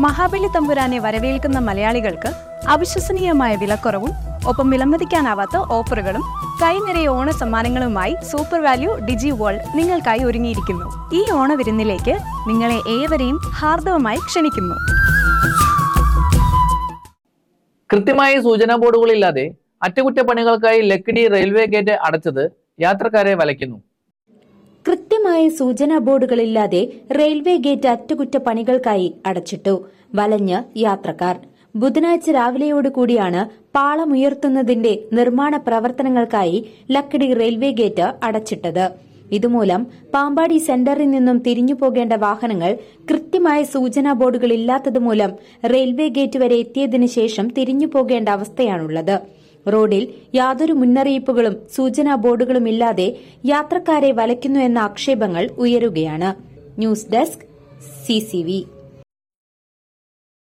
മഹാബലി തമ്പുരാനെ വരവേൽക്കുന്ന മലയാളികൾക്ക് അവിശ്വസനീയമായ വിലക്കുറവും ഒപ്പം വിലമതിക്കാനാവാത്ത ഓഫറുകളും കൈനിറയെ ഓണ സമ്മാനങ്ങളുമായി സൂപ്പർ വാല്യൂ ഡിജി വേൾഡ് നിങ്ങൾക്കായി ഒരുങ്ങിയിരിക്കുന്നു. ഈ ഓണവിരുന്നിലേക്ക് നിങ്ങളെ ഏവരെയും ഹാർദവമായി ക്ഷണിക്കുന്നു. കൃത്യമായ സൂചനാ ബോർഡുകളില്ലാതെ അറ്റകുറ്റപ്പണികൾക്കായി ലക്കിടി റെയിൽവേ ഗേറ്റ് അടച്ചത് യാത്രക്കാരെ വലയ്ക്കുന്നു. കൃത്യമായ സൂചനാ ബോർഡുകളില്ലാതെ റെയിൽവേ ഗേറ്റ് അറ്റകുറ്റപ്പണികൾക്കായി അടച്ചിട്ടു. വലഞ്ഞ് യാത്രക്കാർ. ബുധനാഴ്ച രാവിലെയോടുകൂടിയാണ് പാളമുയർത്തുന്നതിന്റെ നിർമ്മാണ പ്രവർത്തനങ്ങൾക്കായി ലക്കിടി റെയിൽവേ ഗേറ്റ് അടച്ചിട്ടത്. ഇതുമൂലം പാമ്പാടി സെന്ററിൽ നിന്നും തിരിഞ്ഞുപോകേണ്ട വാഹനങ്ങൾ കൃത്യമായ സൂചനാ ബോർഡുകളില്ലാത്തതുമൂലം റെയിൽവേ ഗേറ്റ് വരെ എത്തിയതിനു ശേഷം തിരിഞ്ഞുപോകേണ്ട അവസ്ഥയാണുള്ളത്. റോഡിൽ യാതൊരു മുന്നറിയിപ്പുകളും സൂചനാ ബോർഡുകളും ഇല്ലാതെ യാത്രക്കാരെ വലയ്ക്കുന്നു എന്ന ആക്ഷേപങ്ങൾ ഉയരുകയാണ്. News desk CCV.